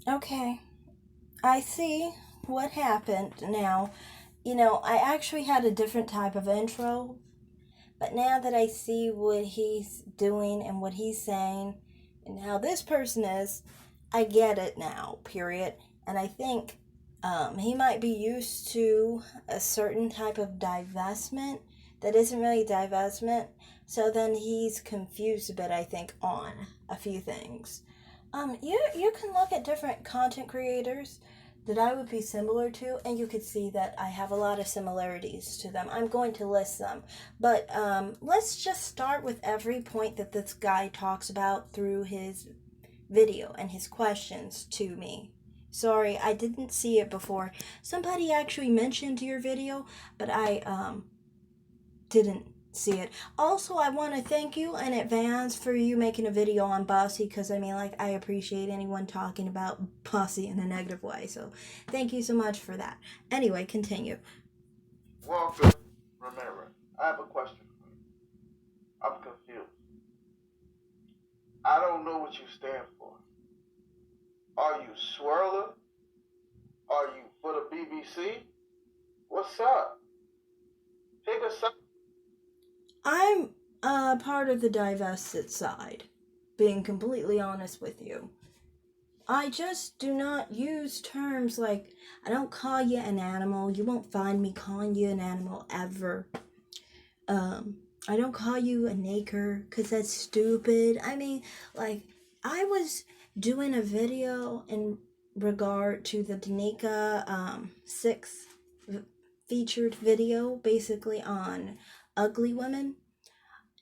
Okay, I see what happened now. I actually had a different type of intro, but now that I see what he's doing and what he's saying and how this person is, I get it now, period. And I think he might be used to a certain type of divestment that isn't really divestment. So then he's confused a bit, I think, on a few things. You can look at different content creators that I would be similar to, and you could see that I have a lot of similarities to them. I'm going to list them, but let's just start with every point that this guy talks about through his video and his questions to me. Sorry, I didn't see it before. Somebody actually mentioned your video, but I didn't see it. Also, I want to thank you in advance for you making a video on Bossy because I appreciate anyone talking about Bossy in a negative way. So, thank you so much for that. Anyway, continue. Walter, remember, I have a question for you. I'm confused. I don't know what you stand for. Are you Swirler? Are you for the BBC? What's up? Pick a side. I'm part of the divested side, being completely honest with you. I just do not use terms like, I don't call you an animal. You won't find me calling you an animal ever. I don't call you a naker because that's stupid. I was doing a video in regard to the Danica 6 featured video, basically on ugly women.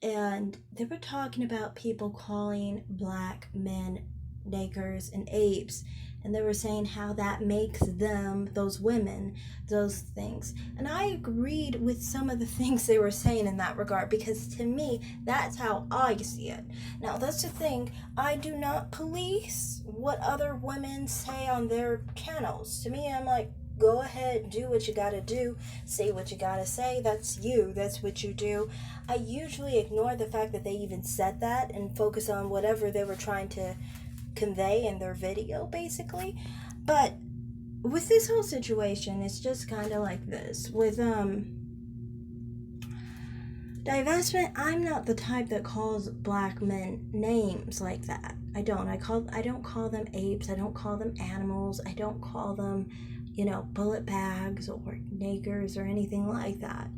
And they were talking about people calling black men nakers and apes, and they were saying how that makes them, those women, those things. And I agreed with some of the things they were saying in that regard because to me that's how I see it. Now that's the thing, I do not police what other women say on their channels. To me, I'm like, go ahead, do what you gotta do, say what you gotta say. That's you, that's what you do. I usually ignore the fact that they even said that and focus on whatever they were trying to convey in their video, basically. But with this whole situation, it's just kind of like this. With divestment, I'm not the type that calls black men names like that. I don't call them apes. I don't call them animals. I don't call them, bullet bags or nakers or anything like that.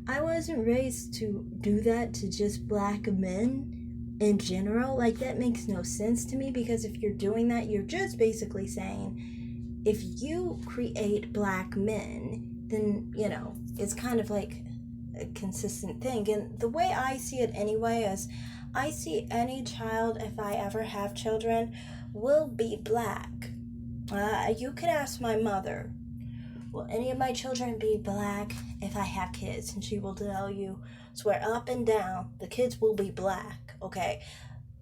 I wasn't raised to do that to just black men in general. Like, that makes no sense to me because if you're doing that, you're just basically saying if you create black men, then, it's kind of like a consistent thing. And the way I see it anyway is I see any child, if I ever have children, will be black. You could ask my mother, will any of my children be black if I have kids? And she will tell you, swear up and down, the kids will be black, okay?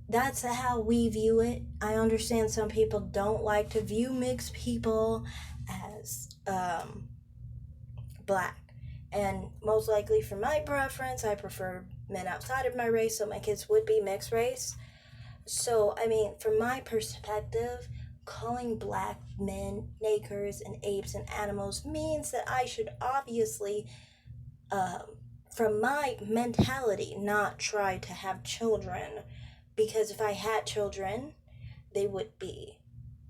That's how we view it. I understand some people don't like to view mixed people as black. And most likely for my preference, I prefer men outside of my race, so my kids would be mixed race. So, from my perspective, calling black men nakers and apes and animals means that I should obviously, from my mentality, not try to have children. Because if I had children, they would be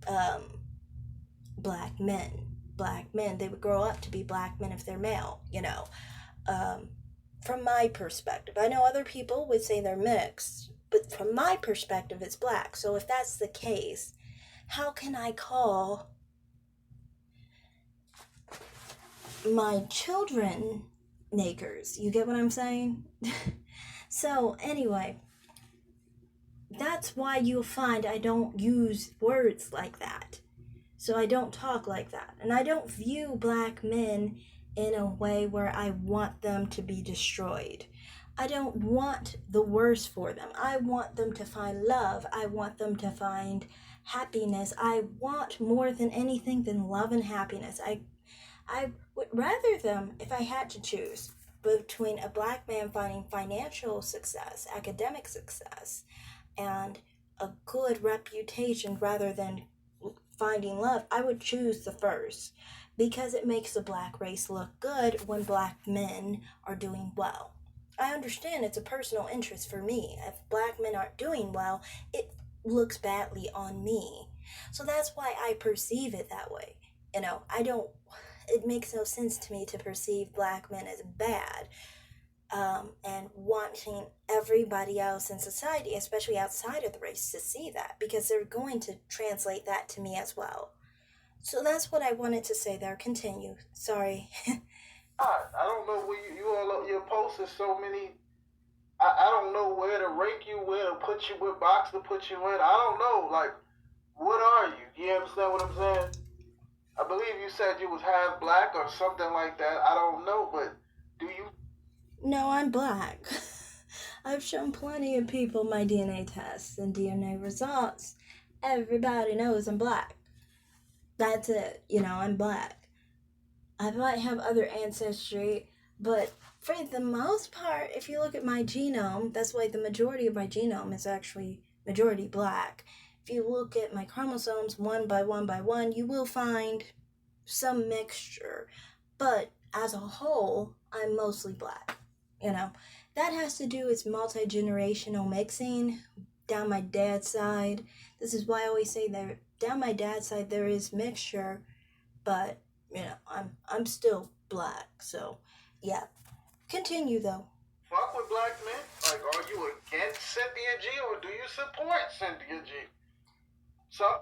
um, black men. Black men. They would grow up to be black men if they're male. Um, from my perspective. I know other people would say they're mixed, but from my perspective, it's black. So if that's the case, how can I call my children nakers? You get what I'm saying? So, anyway, that's why you'll find I don't use words like that. So I don't talk like that. And I don't view black men in a way where I want them to be destroyed. I don't want the worst for them. I want them to find love. I want them to find happiness. I want more than anything than love and happiness. I would rather them, if I had to choose between a black man finding financial success, academic success, and a good reputation rather than finding love, I would choose the first because it makes the black race look good when black men are doing well. I understand it's a personal interest for me. If black men aren't doing well, it looks badly on me. So that's why I perceive it that way. It makes no sense to me to perceive black men as bad, and wanting everybody else in society, especially outside of the race, to see that because they're going to translate that to me as well. So that's what I wanted to say there. Continue. Sorry. I don't know where you all your posts are so many. I don't know where to rank you, where to put you, what box to put you in. I don't know. Like, what are you? You understand what I'm saying? I believe you said you was half black or something like that. I don't know, but do you? No, I'm black. I've shown plenty of people my DNA tests and DNA results. Everybody knows I'm black. That's it. I'm black. I might have other ancestry, but for the most part, if you look at my genome, that's why the majority of my genome is actually majority black. If you look at my chromosomes one by one, you will find some mixture, but as a whole, I'm mostly black. That has to do with multi-generational mixing down my dad's side. This is why I always say that down my dad's side there is mixture, but I'm still black. So yeah. Continue though. Fuck with black men? Like, are you against Cynthia G or do you support Cynthia G? So?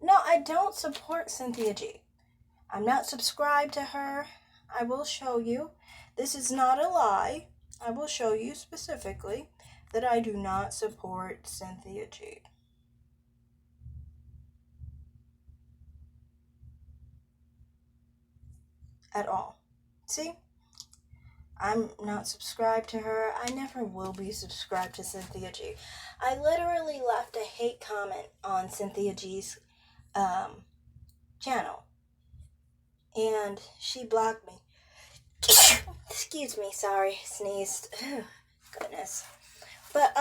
No, I don't support Cynthia G. I'm not subscribed to her. I will show you. This is not a lie. I will show you specifically that I do not support Cynthia G. At all. See? I'm not subscribed to her. I never will be subscribed to Cynthia G. I literally left a hate comment on Cynthia G's channel. And she blocked me. Excuse me, sorry, sneezed. Goodness. But,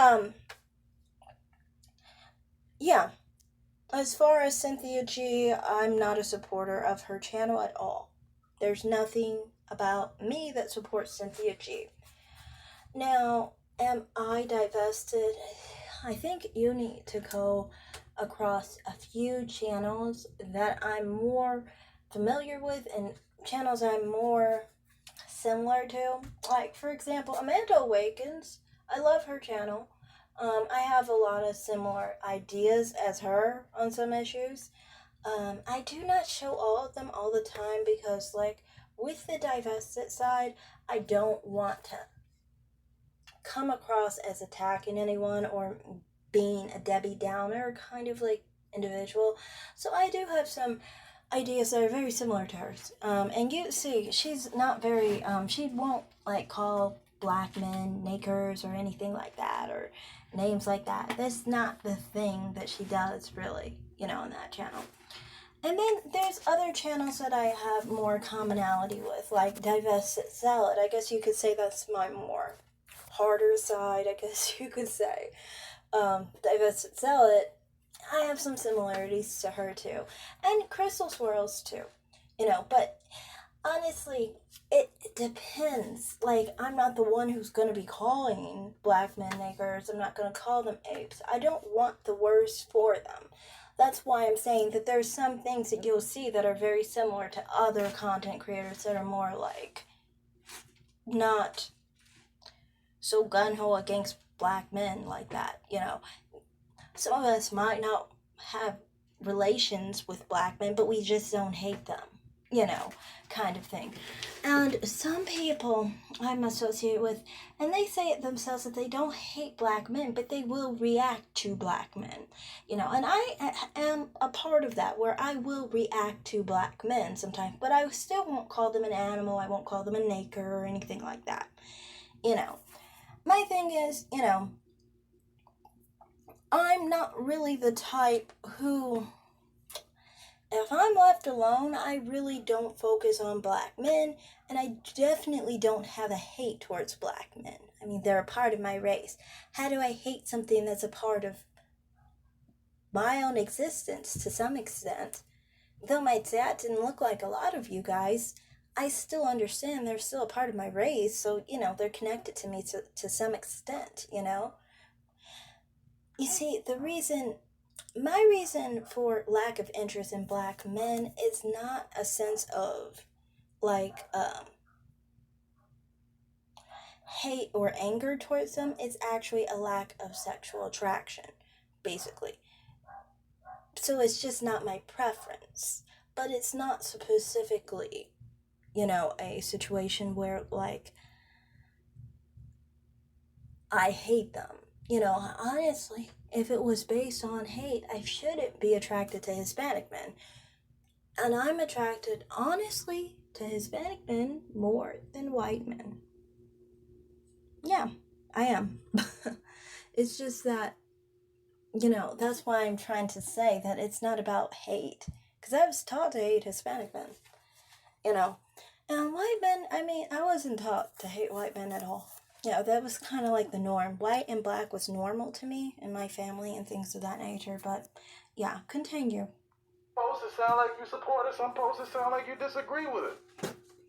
yeah. As far as Cynthia G, I'm not a supporter of her channel at all. There's nothing about me that supports Cynthia G. Now, am I divested? I think you need to go across a few channels that I'm more familiar with and channels I'm more similar to. Like, for example, Amanda Awakens. I love her channel. I have a lot of similar ideas as her on some issues. I do not show all of them all the time because, like, with the divested side, I don't want to come across as attacking anyone or being a Debbie Downer kind of like individual. So I do have some ideas that are very similar to hers. And you see, she's not very, she won't like call black men niggers or anything like that or names like that. That's not the thing that she does really, on that channel. And then there's other channels that I have more commonality with, like Divested Salad. I guess you could say that's my more harder side, I guess you could say. Divested Salad, I have some similarities to her too. And Crystal Swirls too. But honestly, it depends. Like, I'm not the one who's going to be calling black men niggers. I'm not going to call them apes. I don't want the worst for them. That's why I'm saying that there's some things that you'll see that are very similar to other content creators that are more like not so gung-ho against black men like that, Some of us might not have relations with black men, but we just don't hate them, kind of thing. And some people I'm associated with, and they say it themselves that they don't hate black men, but they will react to black men, and I am a part of that, where I will react to black men sometimes, but I still won't call them an animal, I won't call them a nigger or anything like that, My thing is, I'm not really the type who, if I'm left alone, I really don't focus on black men, and I definitely don't have a hate towards black men. I mean, they're a part of my race. How do I hate something that's a part of my own existence to some extent. Though my dad didn't look like a lot of you guys, I still understand they're still a part of my race, so, they're connected to me to some extent. You see, my reason for lack of interest in black men is not a sense of, like, hate or anger towards them. It's actually a lack of sexual attraction, basically. So it's just not my preference. But it's not specifically, a situation where, like, I hate them. Honestly, if it was based on hate, I shouldn't be attracted to Hispanic men. And I'm attracted, honestly, to Hispanic men more than white men. Yeah, I am. It's just that, that's why I'm trying to say that it's not about hate. Because I was taught to hate Hispanic men, you know. And white men, I wasn't taught to hate white men at all. That was kind of like the norm. White and black was normal to me and my family and things of that nature. But, yeah, continue. Supposed to sound like you support it, some supposed to sound like you disagree with it.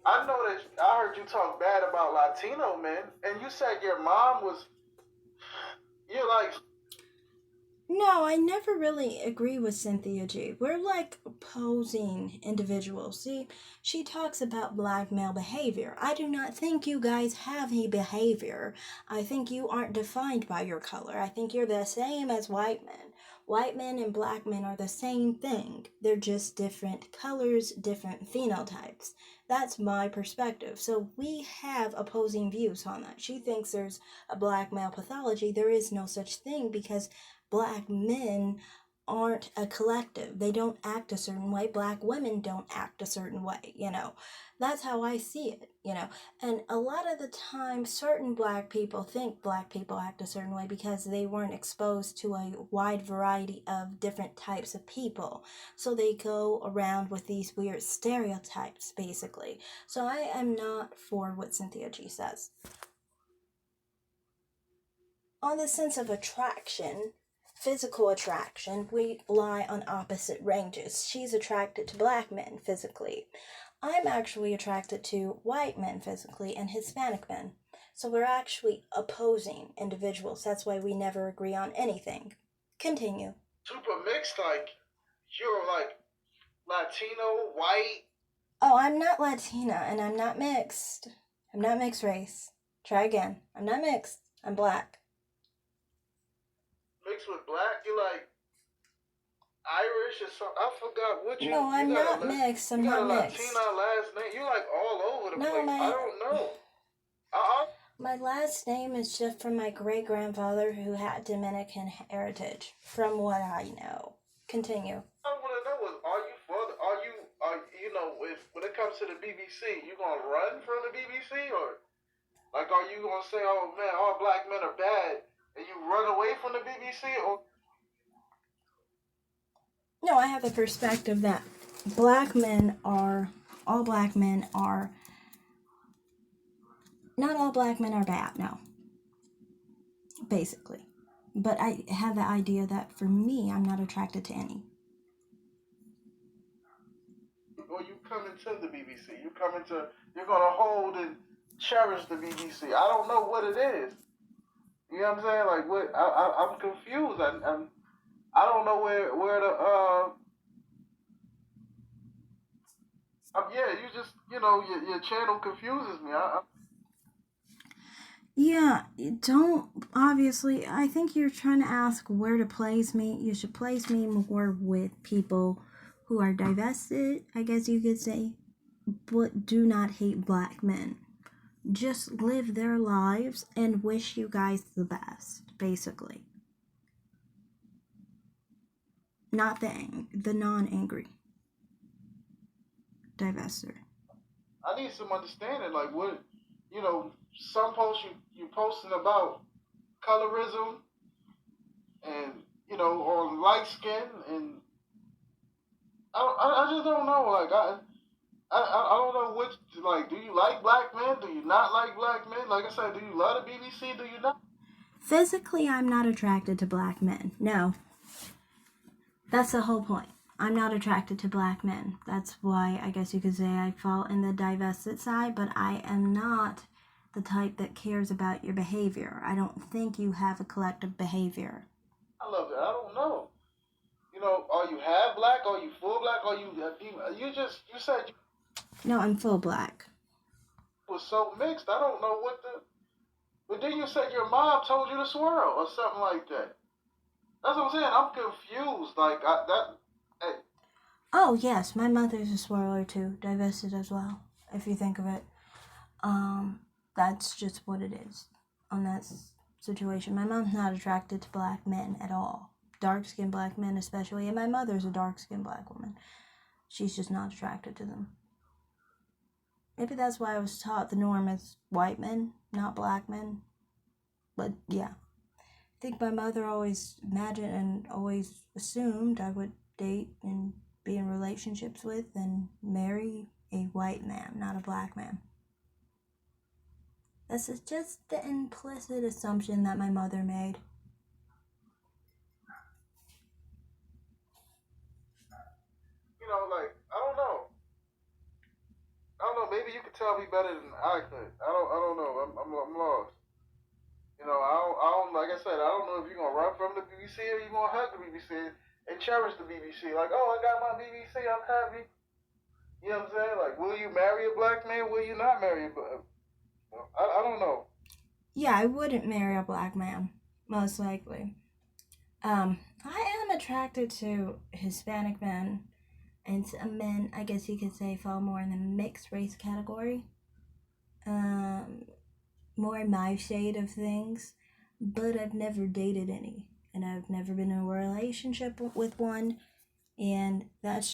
I know that I heard you talk bad about Latino men, and you said your mom was. You're like. No, I never really agree with Cynthia G. We're like opposing individuals. See, she talks about black male behavior. I do not think you guys have a behavior. I think you aren't defined by your color. I think you're the same as white men. White men and black men are the same thing. They're just different colors, different phenotypes. That's my perspective. So we have opposing views on that. She thinks there's a black male pathology. There is no such thing because black men aren't a collective. They don't act a certain way. Black women don't act a certain way. That's how I see it. And a lot of the time, certain black people think black people act a certain way because they weren't exposed to a wide variety of different types of people. So they go around with these weird stereotypes, basically. So I am not for what Cynthia G says. On the sense of attraction, physical attraction, we lie on opposite ranges. She's attracted to black men physically. I'm actually attracted to white men physically and Hispanic men. So we're actually opposing individuals. That's why we never agree on anything. Continue. Super mixed, like you're like Latino, white. Oh, I'm not Latina and I'm not mixed. I'm not mixed race. Try again. I'm not mixed. I'm black. Mixed with black, you're like Irish or something. I forgot what you. No, I'm not mixed. I'm not mixed. You got a Latina last name. You like all over the place. I don't know. My last name is just from my great grandfather who had Dominican heritage, from what I know. Continue. I want to know is, when it comes to the BBC, you gonna run from the BBC or like are you gonna say, oh man, all black men are bad, and you run away from the BBC or? No, I have the perspective that all black men are, not all black men are bad, no. Basically. But I have the idea that for me, I'm not attracted to any. Or you coming to the BBC, you're gonna hold and cherish the BBC. I don't know what it is. You know what I'm saying? Like what? I'm confused. I don't know where the yeah, you just your channel confuses me. Yeah, obviously, I think you're trying to ask where to place me. You should place me more with people who are divested, I guess you could say, but do not hate black men. Just live their lives and wish you guys the best, basically. Not the non-angry divester. I need some understanding, like what, some posts you posting about colorism and or light skin, and I just don't know. Like I don't know which, like, do you like black men? Do you not like black men? Like I said, do you love the BBC? Do you not? Physically, I'm not attracted to black men. No. That's the whole point. I'm not attracted to black men. That's why I guess you could say I fall in the divested side, but I am not the type that cares about your behavior. I don't think you have a collective behavior. I love it. I don't know. You know, are you half black? Are you full black? Are you just you said you No, I'm full black. was so mixed. I don't know what the. But then you said your mom told you to swirl or something like that. That's what I'm saying. I'm confused. Like hey, Oh, yes, my mother's a swirler too, divested as well, if you think of it. That's just what it is on that situation. My mom's not attracted to black men at all. Dark-skinned black men especially, and my mother's a dark-skinned black woman. She's just not attracted to them. Maybe that's why I was taught the norm is white men, not black men. But yeah, I think my mother always imagined and always assumed I would date and be in relationships with and marry a white man, not a black man. This is just the implicit assumption that my mother made. you know, like I don't know. I don't know. Maybe you could tell me better than I could. I don't know. I'm lost. You know, I don't. Like I said, I don't know if you're gonna run from the BBC or you're gonna hug the BBC and cherish the BBC. Like, oh, I got my BBC. I'm happy. You know what I'm saying? Like, will you marry a black man? Will you not marry a black? I don't know. Yeah, I wouldn't marry a black man, most likely. I am attracted to Hispanic men, and some men, I guess you could say, fall more in the mixed race category. More my shade of things, but I've never dated any, and I've never been in a relationship with one, and that's